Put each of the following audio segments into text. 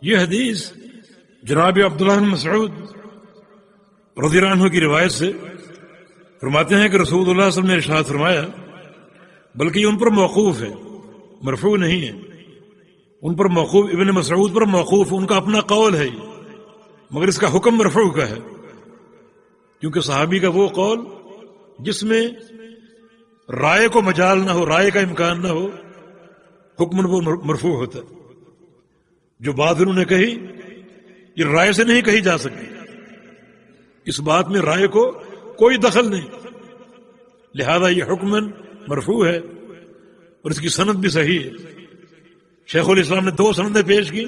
یہ حدیث جناب عبداللہ بن مسعود رضی اللہ عنہ کی روایت سے فرماتے ہیں کہ رسول اللہ صلی اللہ علیہ وسلم نے ارشاد فرمایا، بلکہ یہ ان پر موقوف ہے، مرفوع نہیں ہے، ان پر موقوف، ابن مسعود پر موقوف، ان کا اپنا قول ہے یہ، مگر اس کا حکم مرفوع کا ہے، کیونکہ صحابی کا وہ قول جس میں رائے کو مجال نہ ہو، رائے کا امکان نہ ہو، حکم وہ مرفوع ہوتا ہے۔ جو بات انہوں نے کہی یہ رائے سے نہیں کہی جا سکتی، اس بات میں رائے کو کوئی دخل نہیں، لہذا یہ حکماً مرفوع ہے اور اس کی سند بھی صحیح ہے۔ شیخ الاسلام نے 2 سندیں پیش کی،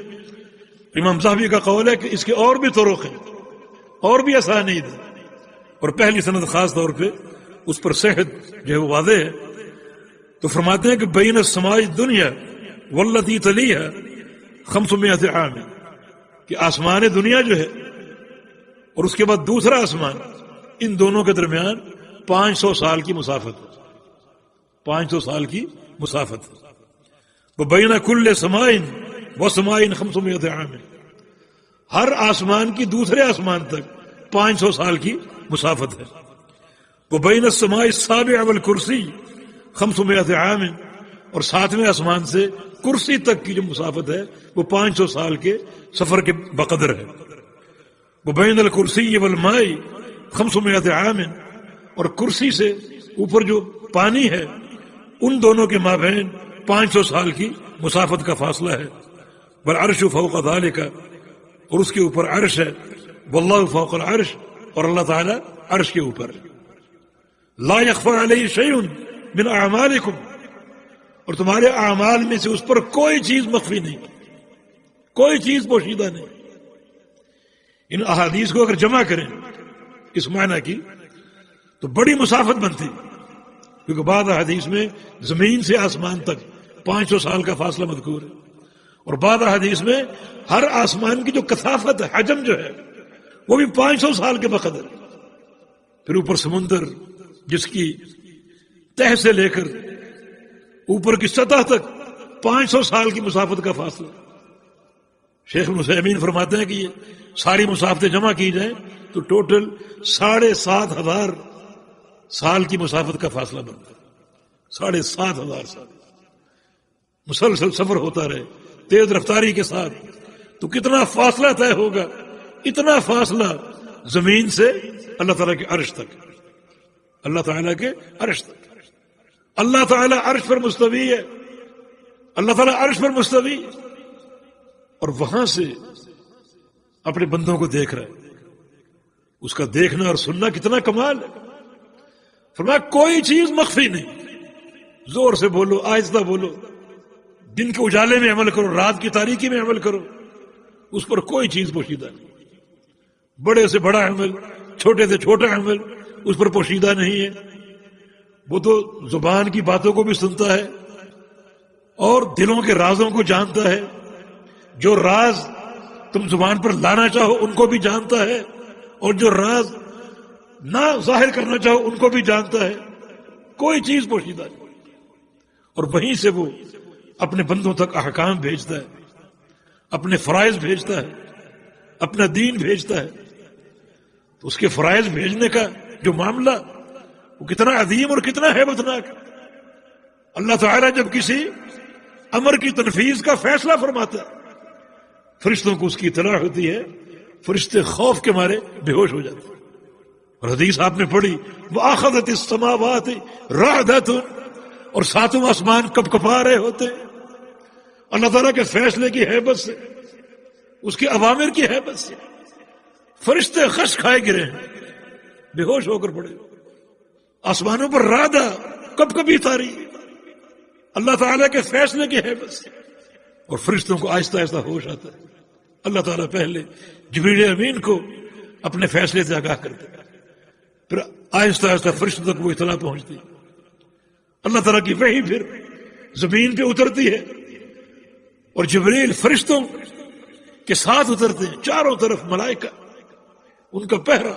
امام صاحبی کا قول ہے کہ اس کے اور بھی طرق ہیں، اور بھی اسانید ہیں، اور پہلی سند خاص طور پہ اس پر صحت جو ہے وہ واضح ہے۔ تو فرماتے ہیں کہ بین السماء الدنیا واللتی تلیہا 500 عام، کہ آسمان دنیا جو ہے اور اس کے بعد دوسرا آسمان، ان دونوں کے درمیان 500 سال کی مسافت ہے، 500 سال کی مسافت ہے۔ وبین کل سماء وسماء 500 عام، ہر آسمان کی دوسرے آسمان تک 500 سال کی مسافت ہے۔ وبین السماء السابع والکرسی 500 عام، اور 7ویں آسمان سے کرسی تک کی جو مسافت ہے وہ 500 سال کے سفر کے بقدر ہے۔ وبین الکرسی والماء 500 عام، اور کرسی سے اوپر جو پانی ہے ان دونوں کے مابین 500 سال کی مسافت کا فاصلہ ہے۔ والعرش فوق ذلك، اور اس کے اوپر عرش ہے، واللہ فوق العرش، اور اللہ تعالی عرش کے اوپر۔ لا يخفى علیہ شیء من اعمالکم، اور تمہارے اعمال میں سے اس پر کوئی چیز مخفی نہیں، کوئی چیز پوشیدہ نہیں۔ ان احادیث کو اگر جمع کریں اس معنی کی تو بڑی مسافت بنتی، کیونکہ بعض احادیث میں زمین سے آسمان تک 500 سال کا فاصلہ مذکور ہے، اور بعض احادیث میں ہر آسمان کی جو کثافت ہے، حجم جو ہے وہ بھی 500 سال کے بقدر، پھر اوپر سمندر جس کی تہ سے لے کر اوپر کی سطح تک 500 سال کی مسافت کا فاصلہ۔ شیخ ابن عثیمین فرماتے ہیں کہ یہ ساری مسافتیں جمع کی جائیں تو ٹوٹل 7,500 سال کی مسافت کا فاصلہ بنتا ہے، 7,500 سال، مسلسل سفر ہوتا رہے تیز رفتاری کے ساتھ، تو کتنا فاصلہ طے ہوگا؟ اتنا فاصلہ زمین سے اللہ تعالیٰ کے عرش تک، اللہ تعالیٰ کے عرش تک۔ اللہ تعالیٰ عرش پر مستوی ہے، اللہ تعالیٰ عرش پر مستوی، اور وہاں سے اپنے بندوں کو دیکھ رہا ہے۔ اس کا دیکھنا اور سننا کتنا کمال ہے۔ فرمایا کوئی چیز مخفی نہیں، زور سے بولو، آہستہ بولو، دن کے اجالے میں عمل کرو، رات کی تاریکی میں عمل کرو، اس پر کوئی چیز پوشیدہ نہیں۔ بڑے سے بڑا عمل، چھوٹے سے چھوٹا عمل اس پر پوشیدہ نہیں ہے۔ وہ تو زبان کی باتوں کو بھی سنتا ہے اور دلوں کے رازوں کو جانتا ہے، جو راز تم زبان پر لانا چاہو ان کو بھی جانتا ہے، اور جو راز نہ ظاہر کرنا چاہو ان کو بھی جانتا ہے، کوئی چیز پوشیدہ نہیں۔ اور وہیں سے وہ اپنے بندوں تک احکام بھیجتا ہے، اپنے فرائض بھیجتا ہے، اپنا دین بھیجتا ہے۔ تو اس کے فرائض بھیجنے کا جو معاملہ وہ کتنا عظیم اور کتنا ہیبتناک۔ اللہ تعالیٰ جب کسی امر کی تنفیذ کا فیصلہ فرماتا ہے، فرشتوں کو اس کی اطلاع ہوتی ہے، فرشتے خوف کے مارے بے ہوش ہو جاتے ہیں۔ اور حدیث آپ نے پڑھی، وَأَخَذَتِ السَّمَاوَاتِ رَعْدَةٌ، اور 7واں آسمان کب کپا رہے ہوتے ہیں اللہ تعالیٰ کے فیصلے کی ہیبت سے، اس کے اوامر کی ہیبت سے۔ فرشتے خش کھائے گرے ہیں، بے ہوش ہو کر پڑے، آسمانوں پر رعدہ کب کبھی تاری اللہ تعالیٰ کے فیصلے کی ہیبت سے، اور فرشتوں کو آہستہ آہستہ ہوش آتا ہے۔ اللہ تعالیٰ پہلے جبریل امین کو اپنے فیصلے سے آگاہ کرتے، پھر آہستہ آہستہ فرشتوں تک وہ اطلاع پہنچتی، اللہ تعالیٰ کی وحی پھر زمین پہ اترتی ہے، اور جبریل فرشتوں کے ساتھ اترتے ہیں، چاروں طرف ملائکہ، ان کا پہرا،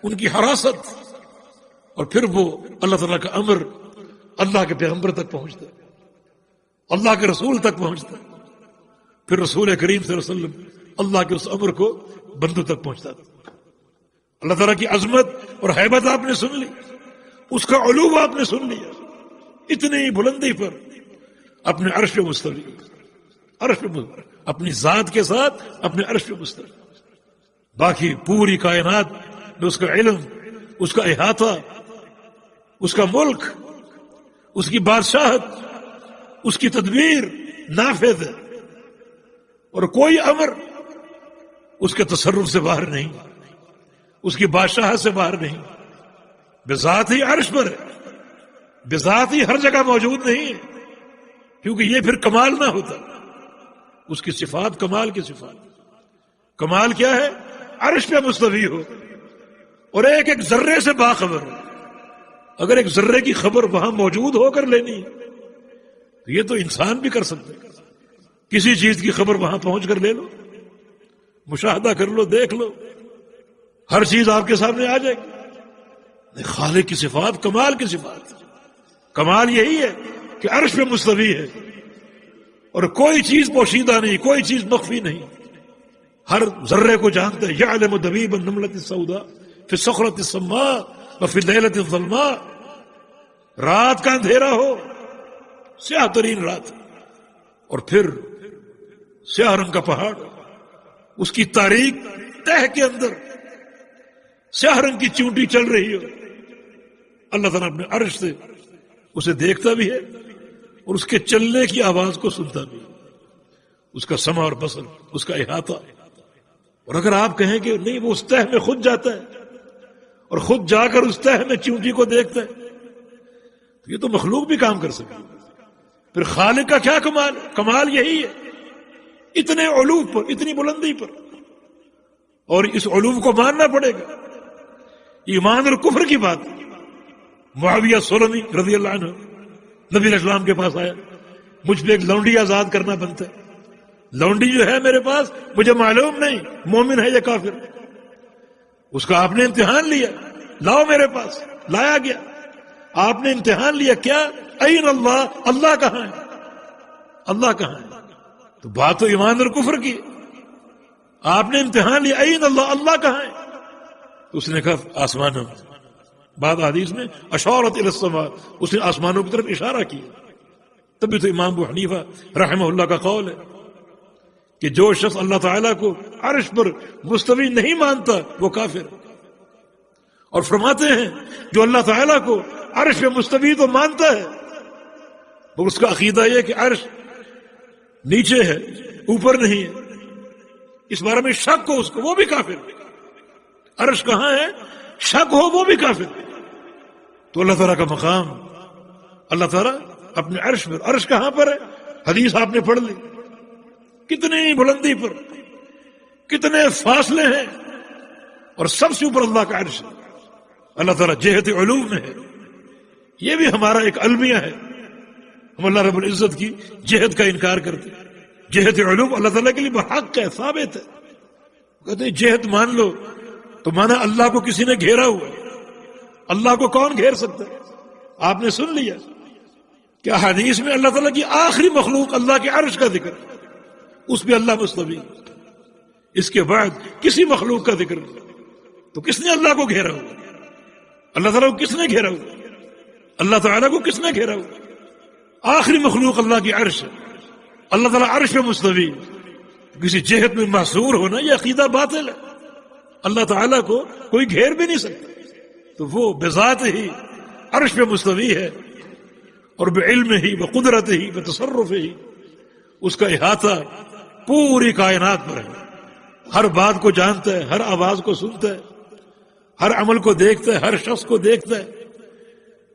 ان کی حراست، اور پھر وہ اللہ تعالیٰ کا امر اللہ کے پیغمبر تک پہنچتا ہے، اللہ کے رسول تک پہنچتا ہے، پھر رسول کریم صلی اللہ علیہ وسلم اللہ کے اس امر کو بندوں تک پہنچتا تھا۔ اللہ تعالیٰ کی عظمت اور حیبت آپ نے سن لی، اس کا علو آپ نے سن لیا، اتنی بلندی پر اپنے عرش پہ مستوی، عرش پہ اپنی ذات کے ساتھ اپنے عرش پہ مستوی، باقی پوری کائنات میں اس کا علم، اس کا احاطہ، اس کا ملک، اس کی بادشاہت، اس کی تدبیر نافذ ہے، اور کوئی امر اس کے تصرف سے باہر نہیں، اس کی بادشاہت سے باہر نہیں، بذات ہی عرش پر ہے، بذات ہی ہر جگہ موجود نہیں ہے، کیونکہ یہ پھر کمال نہ ہوتا، اس کی صفات کمال کی صفات، کمال کیا ہے؟ عرش پہ مستوی ہو اور ایک ایک ذرے سے باخبر ہو۔ اگر ایک ذرے کی خبر وہاں موجود ہو کر لینی ہے تو یہ تو انسان بھی کر سکتے، کسی چیز کی خبر وہاں پہنچ کر لے لو، مشاہدہ کر لو، دیکھ لو، ہر چیز آپ کے سامنے آ جائے گی۔ خالق کی صفات کمال کی صفات، کمال یہی ہے کہ عرش پہ مستوی ہے اور کوئی چیز پوشیدہ نہیں، کوئی چیز مخفی نہیں، ہر ذرے کو جانتا ہے۔ یعلم دبیب النملۃ السوداء فی الصخرۃ الصماء وفی اللیلۃ الظلماء، رات کا اندھیرا ہو، سیاہ ترین رات، اور پھر سیاہ رنگ کا پہاڑ، اس کی تاریک تہ کے اندر سیاہ رنگ کی چونٹی چل رہی ہو، اللہ تعالیٰ اپنے عرش سے اسے دیکھتا بھی ہے اور اس کے چلنے کی آواز کو سنتا بھی ہے، اس کا سمع اور بصر، اس کا احاطہ۔ اور اگر آپ کہیں کہ نہیں وہ اس تہ میں خود جاتا ہے اور خود جا کر اس تہ میں چونٹی کو دیکھتا ہے، تو یہ تو مخلوق بھی کام کر سکے، پھر خالق کا کیا کمال؟ کمال یہی ہے، اتنے علو پر، اتنی بلندی پر، اور اس علو کو ماننا پڑے گا۔ ایمان اور کفر کی بات، معاویہ سلمی رضی اللہ عنہ نبی علیہ السلام کے پاس آیا، مجھ پہ ایک لونڈی آزاد کرنا بنتا ہے، لونڈی جو ہے میرے پاس مجھے معلوم نہیں مومن ہے یا کافر، اس کا آپ نے امتحان لیا، لاؤ میرے پاس، لایا گیا، آپ نے امتحان لیا، کیا؟ این اللہ، اللہ کہاں ہے؟ اللہ کہاں ہے؟ تو بات تو ایمان اور کفر کی، آپ نے امتحان لیا، این اللہ، اللہ کہاں ہے؟ تو اس نے کہا آسمانوں میں، بعد حدیث میں اشارت الی السماء، اس نے آسمانوں کی طرف اشارہ کیا۔ تبھی تو امام ابو حنیفہ رحمہ اللہ کا قول ہے کہ جو شخص اللہ تعالیٰ کو عرش پر مستوی نہیں مانتا وہ کافر ہے، اور فرماتے ہیں جو اللہ تعالیٰ کو عرش پہ مستوی تو مانتا ہے مگر اس کا عقیدہ یہ کہ عرش نیچے ہے اوپر نہیں ہے، اس بارے میں شک ہو اس کو، وہ بھی کافر ہے۔ عرش کہاں ہے شک ہو وہ بھی کافر ہے۔ تو اللہ تعالیٰ کا مقام، اللہ تعالیٰ اپنے عرش پر، عرش کہاں پر ہے؟ حدیث آپ نے پڑھ لی، کتنی بلندی پر، کتنے فاصلے ہیں، اور سب سے اوپر اللہ کا عرش ہے۔ اللہ تعالیٰ جہت علو میں ہے، یہ بھی ہمارا ایک المیہ ہے، ہم اللہ رب العزت کی جہت کا انکار کرتے ہیں۔ جہت علو اللہ تعالیٰ کے لیے بحق ہے، ثابت ہے، کہتے ہیں جہت مان لو تو مانا اللہ کو کسی نے گھیرا ہوا ہے، اللہ کو کون گھیر سکتا ہے؟ آپ نے سن لیا کہ حدیث میں اللہ تعالیٰ کی آخری مخلوق اللہ کے عرش کا ذکر، اس پہ اللہ مستوی، اس کے بعد کسی مخلوق کا ذکر نہیں۔ تو کس نے اللہ کو گھیرا ہوا؟ اللہ تعالیٰ کو کس نے گھیرا ہوا؟ اللہ تعالیٰ کو کس نے گھیرا ہوا؟ آخری مخلوق اللہ کی عرش ہے، اللہ تعالیٰ عرش پہ مستوی، کسی جہت میں محصور ہونا یہ عقیدہ باطل ہے۔ اللہ تعالیٰ کو کوئی گھیر بھی نہیں سکتا، تو وہ بذات ہی عرش پہ مستوی ہے، اور بعلم ہی، بقدرت ہی، بتصرف ہی، اس کا احاطہ پوری کائنات پر ہے، ہر بات کو جانتا ہے، ہر آواز کو سنتا ہے، ہر عمل کو دیکھتا ہے، ہر شخص کو دیکھتا ہے،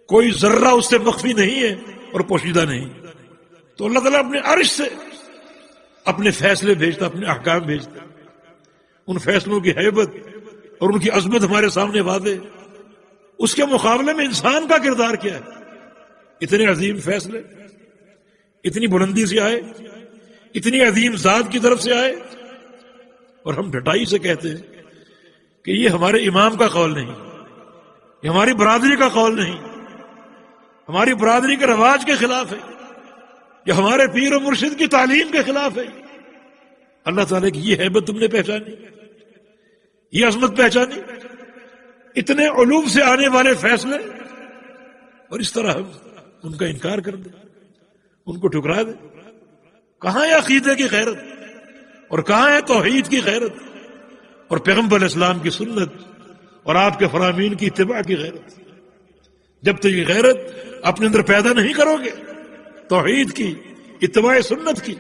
کوئی ذرہ اس سے مخفی نہیں ہے اور پوشیدہ نہیں۔ تو اللہ تعالیٰ اپنے عرش سے اپنے فیصلے بھیجتا، اپنے احکام بھیجتا، ان فیصلوں کی ہیبت اور ان کی عظمت ہمارے سامنے واضح۔ اس کے مقابلے میں انسان کا کردار کیا ہے؟ اتنے عظیم فیصلے اتنی بلندی سے آئے، اتنی عظیم ذات کی طرف سے آئے، اور ہم ڈٹائی سے کہتے ہیں کہ یہ ہمارے امام کا قول نہیں، یہ ہماری برادری کا قول نہیں، ہماری برادری کے رواج کے خلاف ہے، یہ ہمارے پیر و مرشد کی تعلیم کے خلاف ہے، اللہ تعالیٰ کی یہ ہیبت تم نے پہچانی، یہ عظمت پہچانی، اتنے علوم سے آنے والے فیصلے، اور اس طرح ہم ان کا انکار کر دیں، ان کو ٹھکرا دیں۔ کہاں ہے عقیدے کی غیرت، اور کہاں ہے توحید کی غیرت، اور پیغمبر علیہ السلام کی سنت اور آپ کے فرامین کی اتباع کی غیرت؟ جب تک یہ غیرت اپنے اندر پیدا نہیں کرو گے توحید کی، اتباع سنت کی،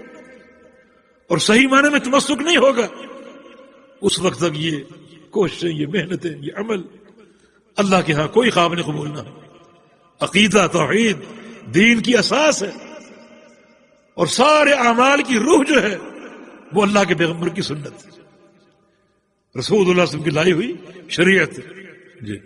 اور صحیح معنی میں تمسک نہیں ہوگا، اس وقت تک یہ کوششیں، یہ محنتیں، یہ عمل اللہ کے ہاں کوئی قابل قبول نہ ہو۔ عقیدہ توحید دین کی اساس ہے، اور سارے اعمال کی روح جو ہے وہ اللہ کے پیغمبر کی سنت، رسول اللہ صلی اللہ علیہ وسلم کی لائی ہوئی شریعت۔ جی